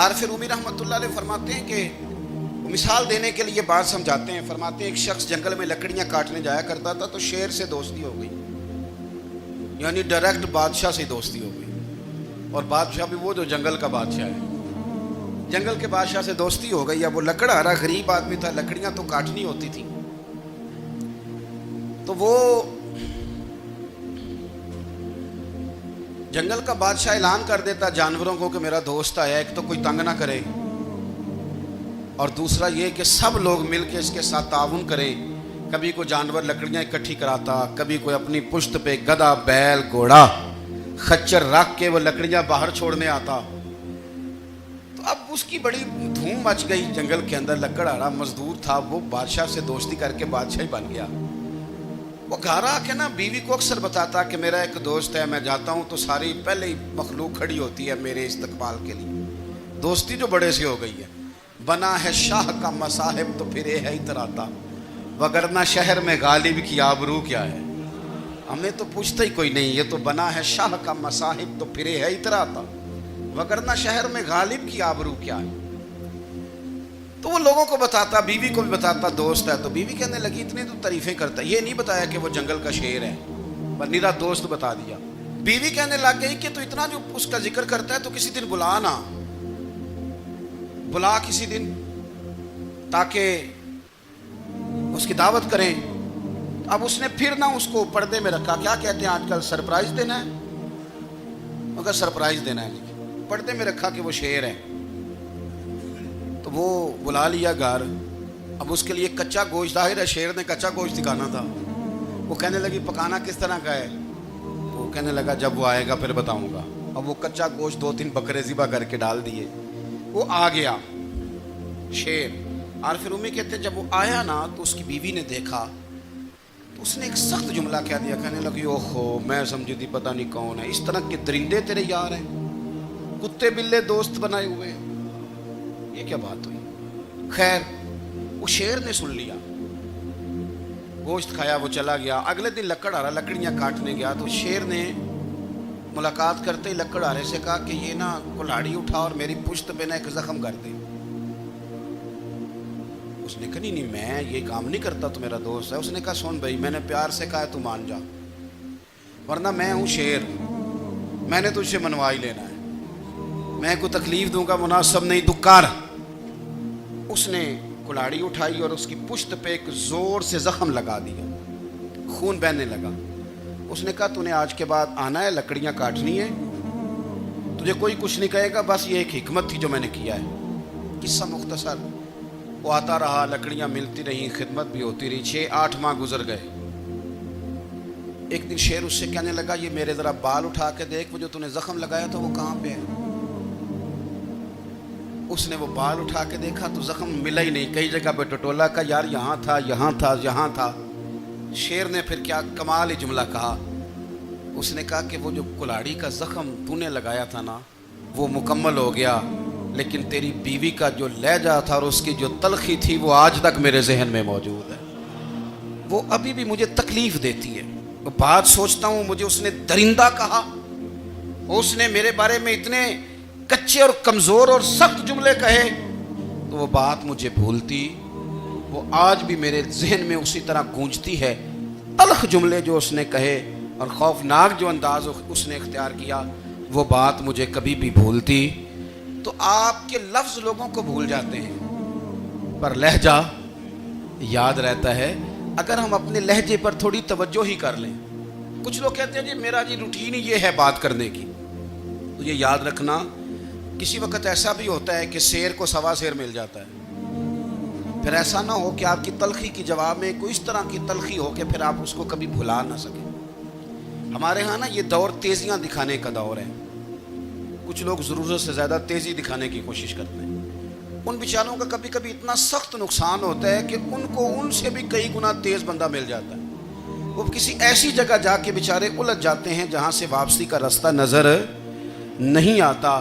عارف رومی رحمۃ اللہ علیہ فرماتے ہیں کہ مثال دینے کے لیے بات سمجھاتے ہیں. فرماتے ہیں ایک شخص جنگل میں لکڑیاں کاٹنے جایا کرتا تھا تو شیر سے دوستی ہو گئی, یعنی ڈائریکٹ بادشاہ سے دوستی ہو گئی, اور بادشاہ بھی وہ جو جنگل کا بادشاہ ہے. جنگل کے بادشاہ سے دوستی ہو گئی. اب وہ لکڑہارا غریب آدمی تھا, لکڑیاں تو کاٹنی ہوتی تھی, تو وہ جنگل کا بادشاہ اعلان کر دیتا جانوروں کو کہ میرا دوست آیا, ایک تو کوئی تنگ نہ کرے, اور دوسرا یہ کہ سب لوگ مل کے اس کے ساتھ تعاون کریں. کبھی کوئی جانور لکڑیاں اکٹھی کراتا, کبھی کوئی اپنی پشت پہ گدھا, بیل, گھوڑا, خچر رکھ کے وہ لکڑیاں باہر چھوڑنے آتا. تو اب اس کی بڑی دھوم مچ گئی جنگل کے اندر. لکڑہارا مزدور تھا, وہ بادشاہ سے دوستی کر کے بادشاہ ہی بن گیا. وہ گھر آ کے نا بیوی کو اکثر بتاتا کہ میرا ایک دوست ہے, میں جاتا ہوں تو ساری پہلے ہی مخلوق کھڑی ہوتی ہے میرے استقبال کے لیے. دوستی جو بڑے سے ہو گئی ہے. بنا ہے شاہ کا مصاحب تو پھر ہے اتراتا, وگرنہ شہر میں غالب کی آبرو کیا ہے. ہمیں تو پوچھتا ہی کوئی نہیں, یہ تو بنا ہے شاہ کا مصاحب تو پھر ہے اتراتا, وگرنہ شہر میں غالب کی آبرو کیا ہے. تو وہ لوگوں کو بتاتا, بیوی کو بھی بتاتا دوست ہے. تو بیوی کہنے لگی اتنی تو تعریفیں کرتا, یہ نہیں بتایا کہ وہ جنگل کا شیر ہے, پر نیرا دوست بتا دیا. بیوی کہنے لگ گئی کہ تو اتنا جو اس کا ذکر کرتا ہے تو کسی دن بلا کسی دن, تاکہ اس کی دعوت کریں. اب اس نے پھر نہ اس کو پردے میں رکھا. کیا کہتے ہیں آج کل, سرپرائز دینا ہے, مگر سرپرائز دینا ہے, پردے میں رکھا کہ وہ شیر ہے. تو وہ بلا لیا گھر. اب اس کے لیے کچا گوشت, ظاہر ہے شیر نے کچا گوشت دکھانا تھا. وہ کہنے لگی پکانا کس طرح کا ہے. وہ کہنے لگا جب وہ آئے گا پھر بتاؤں گا. اب وہ کچا گوشت 2-3 بکرے ذبح کر کے ڈال دیے. وہ آ گیا شیر. عارف رومی کہتے ہیں جب وہ آیا نا تو اس کی بیوی نے دیکھا تو اس نے ایک سخت جملہ کہہ دیا. کہنے لگی اوہو, میں سمجھی تھی پتہ نہیں کون ہے, اس طرح کے درندے تیرے یار ہیں, کتے بلے دوست بنائے ہوئے ہیں, یہ کیا بات ہوئی. خیر وہ شیر نے سن لیا, گوشت کھایا, وہ چلا گیا. اگلے دن لکڑہارا لکڑیاں کاٹنے گیا تو شیر نے ملاقات کرتے ہی لکڑہارے سے کہا کہ یہ نا کلاڑی اٹھا اور میری پشت پہ نا ایک زخم کر دے. اس نے کہا نہیں میں یہ کام نہیں کرتا, تو میرا دوست ہے. اس نے کہا سن بھائی, میں نے پیار سے کہا ہے تو مان جا, ورنہ میں ہوں شیر, میں نے تجھ سے منوا ہی لینا ہے, میں کوئی تکلیف دوں گا مناسب نہیں, تو کر. اس نے کلاڑی اٹھائی اور اس کی پشت پہ ایک زور سے زخم لگا دیا, خون بہنے لگا. اس نے کہا تو نے آج کے بعد آنا ہے, لکڑیاں کاٹنی ہے, تجھے کوئی کچھ نہیں کہے گا, بس یہ ایک حکمت تھی جو میں نے کیا ہے. قصہ مختصر. وہ آتا رہا, لکڑیاں ملتی رہیں, خدمت بھی ہوتی رہی. 6-8 ماہ گزر گئے. ایک دن شیر اس سے کہنے لگا یہ میرے ذرا بال اٹھا کے دیکھ, وہ جو تو نے زخم لگایا تھا وہ کہاں پہ ہے. اس نے وہ بال اٹھا کے دیکھا تو زخم ملا ہی نہیں, کئی جگہ پہ ٹٹولا کا, یار یہاں تھا, یہاں تھا, یہاں تھا. شیر نے پھر کیا کمال ہی جملہ کہا. اس نے کہا کہ وہ جو کلاڑی کا زخم تو نے لگایا تھا نا وہ مکمل ہو گیا, لیکن تیری بیوی کا جو لہجہ تھا اور اس کی جو تلخی تھی وہ آج تک میرے ذہن میں موجود ہے, وہ ابھی بھی مجھے تکلیف دیتی ہے. وہ بات سوچتا ہوں مجھے اس نے درندہ کہا, اس نے میرے بارے میں اتنے کچے اور کمزور اور سخت جملے کہے, تو وہ بات مجھے بھولتی, وہ آج بھی میرے ذہن میں اسی طرح گونجتی ہے. تلخ جملے جو اس نے کہے اور خوفناک جو انداز اس نے اختیار کیا, وہ بات مجھے کبھی بھی بھولتی. تو آپ کے لفظ لوگوں کو بھول جاتے ہیں, پر لہجہ یاد رہتا ہے اگر ہم اپنے لہجے پر تھوڑی توجہ ہی کر لیں. کچھ لوگ کہتے ہیں جی میرا جی روٹین ہی یہ ہے بات کرنے کی, تو یہ یاد رکھنا کسی وقت ایسا بھی ہوتا ہے کہ شیر کو سوا شیر مل جاتا ہے. پھر ایسا نہ ہو کہ آپ کی تلخی کی جواب میں کوئی اس طرح کی تلخی ہو کہ پھر آپ اس کو کبھی بھلا نہ سکیں. ہمارے ہاں نا یہ دور تیزیاں دکھانے کا دور ہے. کچھ لوگ ضرورت سے زیادہ تیزی دکھانے کی کوشش کرتے ہیں. ان بیچاروں کا کبھی کبھی اتنا سخت نقصان ہوتا ہے کہ ان کو ان سے بھی کئی گنا تیز بندہ مل جاتا ہے. وہ کسی ایسی جگہ جا کے بیچارے الجھ جاتے ہیں جہاں سے واپسی کا راستہ نظر نہیں آتا.